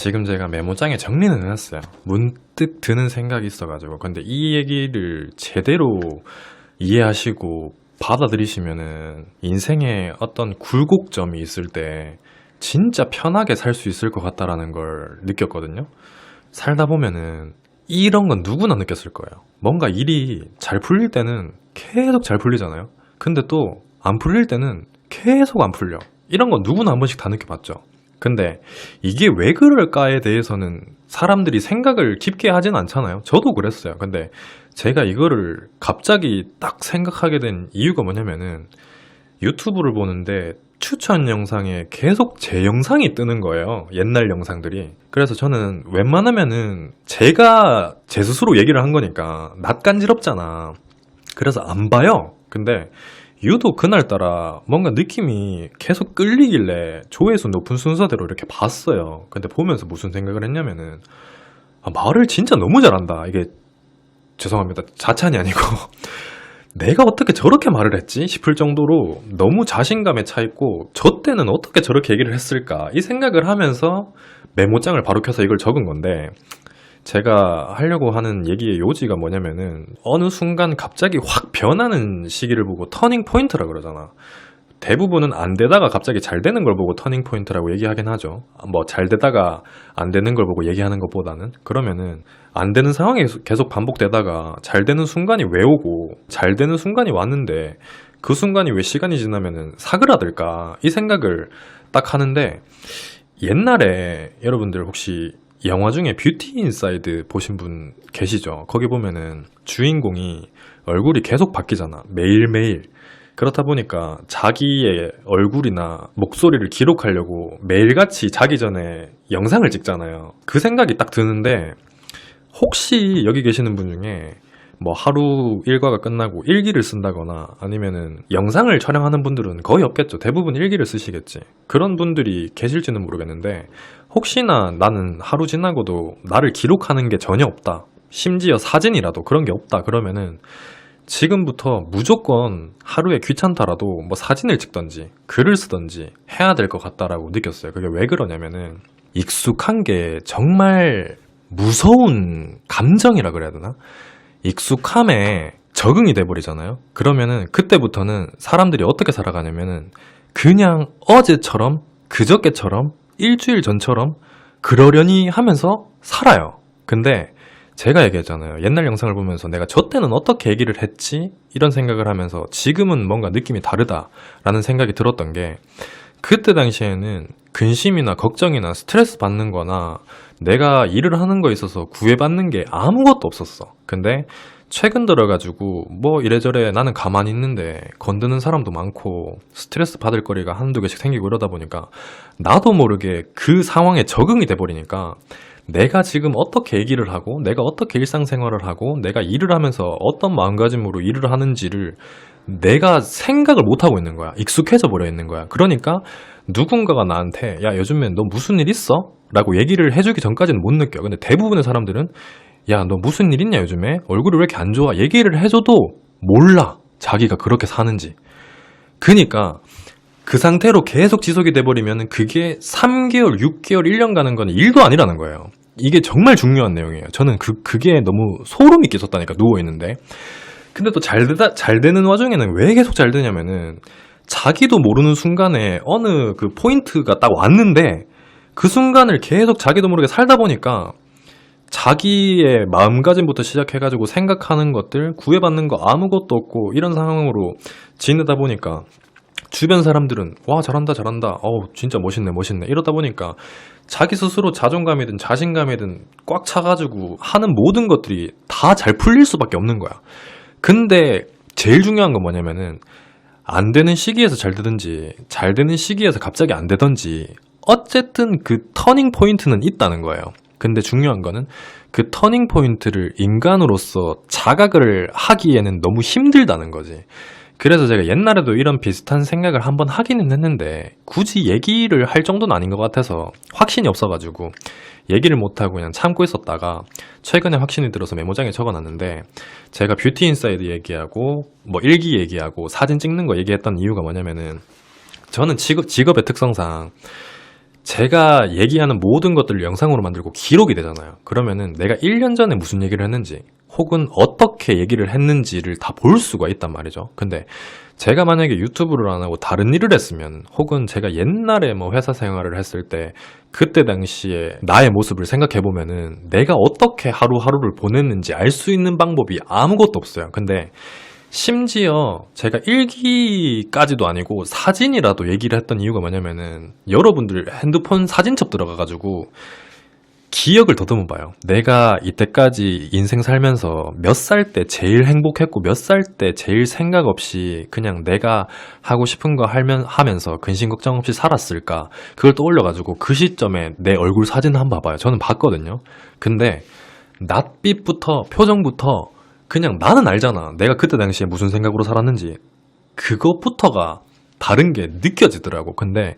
지금 제가 메모장에 정리는 해놨어요. 문득 드는 생각이 있어가지고. 근데 이 얘기를 제대로 이해하시고 받아들이시면은 인생에 어떤 굴곡점이 있을 때 진짜 편하게 살 수 있을 것 같다라는 걸 느꼈거든요. 살다 보면은 이런 건 누구나 느꼈을 거예요. 뭔가 일이 잘 풀릴 때는 계속 잘 풀리잖아요. 근데 또 안 풀릴 때는 계속 안 풀려. 이런 건 누구나 한 번씩 다 느껴봤죠. 근데 이게 왜 그럴까에 대해서는 사람들이 생각을 깊게 하진 않잖아요. 저도 그랬어요. 근데 제가 이거를 갑자기 딱 생각하게 된 이유가 뭐냐면은 유튜브를 보는데 추천 영상에 계속 제 영상이 뜨는 거예요. 옛날 영상들이. 그래서 저는 웬만하면은 제가 제 스스로 얘기를 한 거니까 낯간지럽잖아. 그래서 안 봐요. 근데 유독 그날따라 뭔가 느낌이 계속 끌리길래 조회수 높은 순서대로 이렇게 봤어요. 근데 보면서 무슨 생각을 했냐면은 말을 진짜 너무 잘한다. 이게 죄송합니다. 자찬이 아니고 내가 어떻게 저렇게 말을 했지 싶을 정도로 너무 자신감에 차 있고 저 때는 어떻게 저렇게 얘기를 했을까 이 생각을 하면서 메모장을 바로 켜서 이걸 적은 건데, 제가 하려고 하는 얘기의 요지가 뭐냐면은 어느 순간 갑자기 확 변하는 시기를 보고 터닝 포인트라 그러잖아. 대부분은 안 되다가 갑자기 잘 되는 걸 보고 터닝 포인트라고 얘기하긴 하죠. 뭐 잘 되다가 안 되는 걸 보고 얘기하는 것보다는. 그러면은 안 되는 상황이 계속 반복되다가 잘 되는 순간이 왜 오고 잘 되는 순간이 왔는데 그 순간이 왜 시간이 지나면은 사그라들까 이 생각을 딱 하는데, 옛날에 여러분들 혹시 영화 중에 뷰티 인사이드 보신 분 계시죠? 거기 보면은 주인공이 얼굴이 계속 바뀌잖아. 매일매일. 그렇다 보니까 자기의 얼굴이나 목소리를 기록하려고 매일같이 자기 전에 영상을 찍잖아요. 그 생각이 딱 드는데, 혹시 여기 계시는 분 중에 뭐 하루 일과가 끝나고 일기를 쓴다거나 아니면은 영상을 촬영하는 분들은 거의 없겠죠. 대부분 일기를 쓰시겠지. 그런 분들이 계실지는 모르겠는데, 혹시나 나는 하루 지나고도 나를 기록하는 게 전혀 없다, 심지어 사진이라도 그런 게 없다 그러면은 지금부터 무조건 하루에 귀찮더라도 뭐 사진을 찍던지 글을 쓰던지 해야 될 것 같다라고 느꼈어요. 그게 왜 그러냐면은 익숙한 게 정말 무서운 감정이라 그래야 되나? 익숙함에 적응이 돼버리잖아요. 그러면은 그때부터는 사람들이 어떻게 살아가냐면은 그냥 어제처럼 그저께처럼 일주일 전처럼 그러려니 하면서 살아요. 근데 제가 얘기했잖아요. 옛날 영상을 보면서 내가 저 때는 어떻게 얘기를 했지? 이런 생각을 하면서 지금은 뭔가 느낌이 다르다라는 생각이 들었던 게, 그때 당시에는 근심이나 걱정이나 스트레스 받는 거나 내가 일을 하는 거에 있어서 구애받는 게 아무것도 없었어. 근데 최근 들어가지고 뭐 이래저래 나는 가만히 있는데 건드는 사람도 많고 스트레스 받을 거리가 한두 개씩 생기고 이러다 보니까 나도 모르게 그 상황에 적응이 돼버리니까 내가 지금 어떻게 얘기를 하고 내가 어떻게 일상생활을 하고 내가 일을 하면서 어떤 마음가짐으로 일을 하는지를 내가 생각을 못하고 있는 거야. 익숙해져 버려 있는 거야. 그러니까 누군가가 나한테 야 요즘에 너 무슨 일 있어? 라고 얘기를 해주기 전까지는 못 느껴. 근데 대부분의 사람들은 야 너 무슨 일 있냐 요즘에? 얼굴이 왜 이렇게 안 좋아? 얘기를 해줘도 몰라, 자기가 그렇게 사는지. 그니까 그 상태로 계속 지속이 돼버리면 그게 3개월, 6개월, 1년 가는 건 일도 아니라는 거예요. 이게 정말 중요한 내용이에요. 저는 그게 너무 소름이 끼쳤다니까, 누워있는데. 근데 또 잘 되는 와중에는 왜 계속 잘 되냐면은 자기도 모르는 순간에 어느 그 포인트가 딱 왔는데 그 순간을 계속 자기도 모르게 살다 보니까 자기의 마음가짐부터 시작해가지고 생각하는 것들, 구애받는 거 아무것도 없고 이런 상황으로 지내다 보니까 주변 사람들은 와 잘한다 잘한다 진짜 멋있네 멋있네 이러다 보니까 자기 스스로 자존감이든 자신감이든 꽉 차가지고 하는 모든 것들이 다 잘 풀릴 수밖에 없는 거야. 근데 제일 중요한 건 뭐냐면은 안 되는 시기에서 잘 되든지 잘 되는 시기에서 갑자기 안 되든지 어쨌든 그 터닝 포인트는 있다는 거예요. 근데 중요한 거는 그 터닝 포인트를 인간으로서 자각을 하기에는 너무 힘들다는 거지. 그래서 제가 옛날에도 이런 비슷한 생각을 한번 하기는 했는데 굳이 얘기를 할 정도는 아닌 것 같아서 확신이 없어가지고 얘기를 못하고 그냥 참고 있었다가 최근에 확신이 들어서 메모장에 적어놨는데, 제가 뷰티 인사이드 얘기하고 뭐 일기 얘기하고 사진 찍는 거 얘기했던 이유가 뭐냐면은 저는 직업의 특성상 제가 얘기하는 모든 것들을 영상으로 만들고 기록이 되잖아요. 그러면은 내가 1년 전에 무슨 얘기를 했는지 혹은 어떻게 얘기를 했는지를 다 볼 수가 있단 말이죠. 근데 제가 만약에 유튜브를 안 하고 다른 일을 했으면 혹은 제가 옛날에 뭐 회사 생활을 했을 때 그때 당시에 나의 모습을 생각해 보면은 내가 어떻게 하루하루를 보냈는지 알 수 있는 방법이 아무것도 없어요. 근데 심지어 제가 일기까지도 아니고 사진이라도 얘기를 했던 이유가 뭐냐면은 여러분들 핸드폰 사진첩 들어가가지고 기억을 더듬어 봐요. 내가 이때까지 인생 살면서 몇 살 때 제일 행복했고 몇 살 때 제일 생각 없이 그냥 내가 하고 싶은 거 하면서 근심 걱정 없이 살았을까? 그걸 떠올려가지고 그 시점에 내 얼굴 사진 한번 봐봐요. 저는 봤거든요. 근데 낯빛부터 표정부터 그냥 나는 알잖아. 내가 그때 당시에 무슨 생각으로 살았는지. 그것부터가 다른 게 느껴지더라고. 근데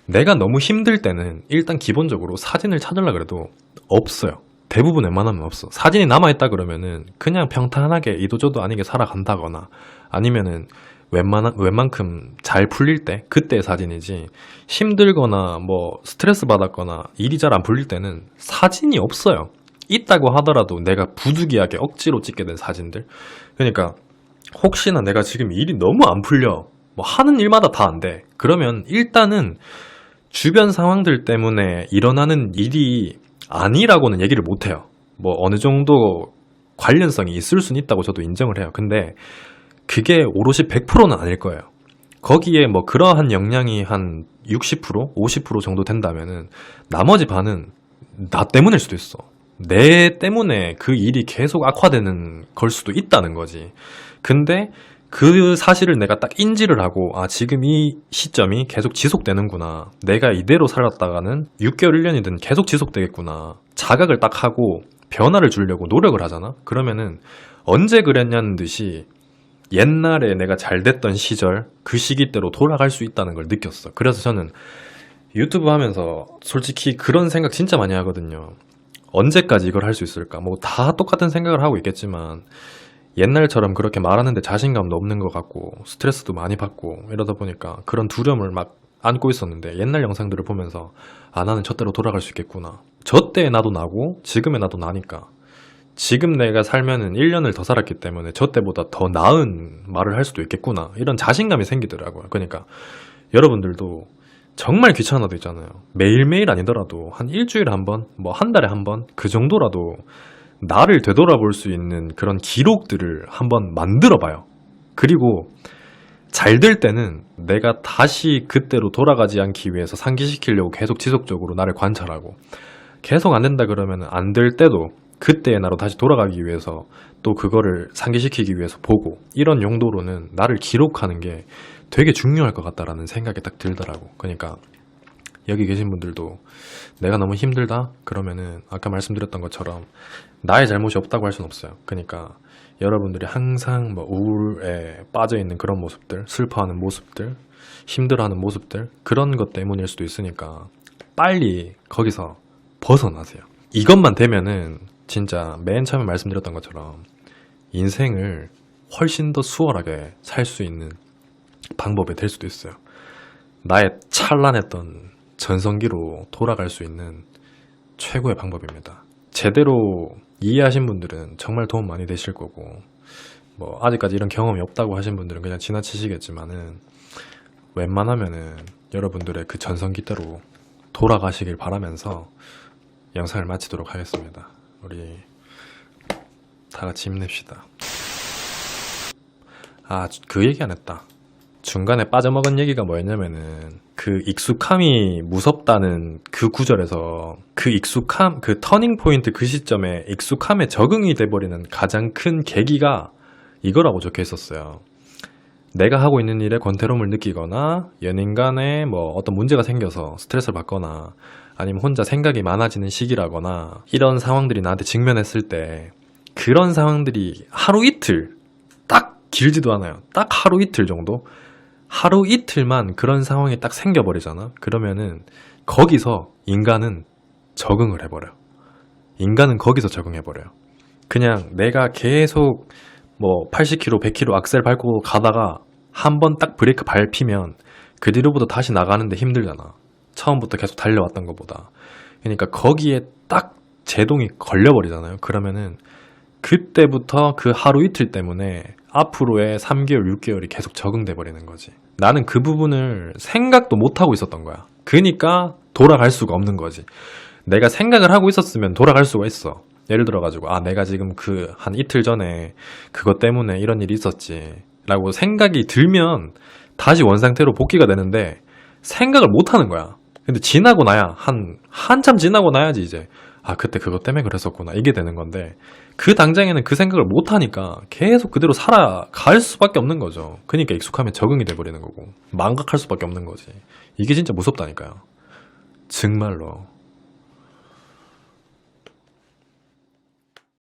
내가 너무 힘들 때는 일단 기본적으로 사진을 찾으려 그래도 없어요. 대부분 웬만하면 없어. 사진이 남아있다 그러면은 그냥 평탄하게 이도저도 아니게 살아간다거나 아니면은 웬만큼 잘 풀릴 때 그때의 사진이지, 힘들거나 뭐 스트레스 받았거나 일이 잘 안 풀릴 때는 사진이 없어요. 있다고 하더라도 내가 부득이하게 억지로 찍게 된 사진들. 그러니까 혹시나 내가 지금 일이 너무 안 풀려, 뭐 하는 일마다 다 안 돼, 그러면 일단은 주변 상황들 때문에 일어나는 일이 아니라고는 얘기를 못 해요. 뭐 어느 정도 관련성이 있을 수는 있다고 저도 인정을 해요. 근데 그게 오롯이 100%는 아닐 거예요. 거기에 뭐 그러한 영향이 한 60%, 50% 정도 된다면은 나머지 반은 나 때문일 수도 있어. 내 때문에 그 일이 계속 악화되는 걸 수도 있다는 거지. 근데 그 사실을 내가 딱 인지를 하고, 아, 지금 이 시점이 계속 지속되는구나. 내가 이대로 살았다가는 6개월, 1년이든 계속 지속되겠구나. 자각을 딱 하고 변화를 주려고 노력을 하잖아? 그러면은 언제 그랬냐는 듯이 옛날에 내가 잘 됐던 시절, 그 시기대로 돌아갈 수 있다는 걸 느꼈어. 그래서 저는 유튜브 하면서 솔직히 그런 생각 진짜 많이 하거든요. 언제까지 이걸 할 수 있을까? 뭐 다 똑같은 생각을 하고 있겠지만 옛날처럼 그렇게 말하는데 자신감도 없는 것 같고 스트레스도 많이 받고 이러다 보니까 그런 두려움을 막 안고 있었는데, 옛날 영상들을 보면서 아, 나는 저때로 돌아갈 수 있겠구나. 저때의 나도 나고 지금의 나도 나니까 지금 내가 살면은 1년을 더 살았기 때문에 저때보다 더 나은 말을 할 수도 있겠구나. 이런 자신감이 생기더라고요. 그러니까 여러분들도 정말 귀찮아도 있잖아요. 매일매일 아니더라도 한 일주일에 한 번, 뭐 한 달에 한 번, 그 정도라도 나를 되돌아볼 수 있는 그런 기록들을 한번 만들어 봐요. 그리고 잘 될 때는 내가 다시 그때로 돌아가지 않기 위해서 상기시키려고 계속 지속적으로 나를 관찰하고, 계속 안 된다 그러면 안 될 때도 그때의 나로 다시 돌아가기 위해서 또 그거를 상기시키기 위해서 보고, 이런 용도로는 나를 기록하는 게 되게 중요할 것 같다라는 생각이 딱 들더라고. 그러니까 여기 계신 분들도 내가 너무 힘들다 그러면은 아까 말씀드렸던 것처럼 나의 잘못이 없다고 할 수는 없어요. 그러니까 여러분들이 항상 뭐 우울에 빠져 있는 그런 모습들, 슬퍼하는 모습들, 힘들어하는 모습들, 그런 것 때문일 수도 있으니까 빨리 거기서 벗어나세요. 이것만 되면은 진짜 맨 처음에 말씀드렸던 것처럼 인생을 훨씬 더 수월하게 살 수 있는 방법이 될 수도 있어요. 나의 찬란했던 전성기로 돌아갈 수 있는 최고의 방법입니다. 제대로 이해하신 분들은 정말 도움 많이 되실 거고, 뭐 아직까지 이런 경험이 없다고 하신 분들은 그냥 지나치시겠지만은 웬만하면은 여러분들의 그 전성기대로 돌아가시길 바라면서 영상을 마치도록 하겠습니다. 우리 다 같이 힘냅시다. 아, 그 얘기 안 했다. 중간에 빠져먹은 얘기가 뭐였냐면은 그 익숙함이 무섭다는 그 구절에서 그 익숙함, 그 터닝 포인트, 그 시점에 익숙함에 적응이 돼버리는 가장 큰 계기가 이거라고 적혀 있었어요. 내가 하고 있는 일에 권태로움을 느끼거나 연인 간에 뭐 어떤 문제가 생겨서 스트레스를 받거나 아니면 혼자 생각이 많아지는 시기라거나 이런 상황들이 나한테 직면했을 때, 그런 상황들이 하루 이틀, 딱 길지도 않아요. 딱 하루 이틀 정도? 하루 이틀만 그런 상황이 딱 생겨버리잖아? 그러면은 거기서 인간은 적응을 해버려요. 인간은 거기서 적응해버려요. 그냥 내가 계속 뭐 80km, 100km 악셀 밟고 가다가 한 번 딱 브레이크 밟히면 그 뒤로부터 다시 나가는데 힘들잖아. 처음부터 계속 달려왔던 것보다. 그러니까 거기에 딱 제동이 걸려버리잖아요. 그러면은 그때부터 그 하루 이틀 때문에 앞으로의 3개월, 6개월이 계속 적응돼 버리는 거지. 나는 그 부분을 생각도 못 하고 있었던 거야. 그니까 돌아갈 수가 없는 거지. 내가 생각을 하고 있었으면 돌아갈 수가 있어. 예를 들어가지고, 아, 내가 지금 그 한 이틀 전에 그것 때문에 이런 일이 있었지. 라고 생각이 들면 다시 원상태로 복귀가 되는데 생각을 못 하는 거야. 근데 지나고 나야, 한참 지나고 나야지 이제, 아, 그때 그것 때문에 그랬었구나. 이게 되는 건데, 그 당장에는 그 생각을 못 하니까 계속 그대로 살아갈 수밖에 없는 거죠. 그러니까 익숙하면 적응이 돼버리는 거고, 망각할 수밖에 없는 거지. 이게 진짜 무섭다니까요. 정말로.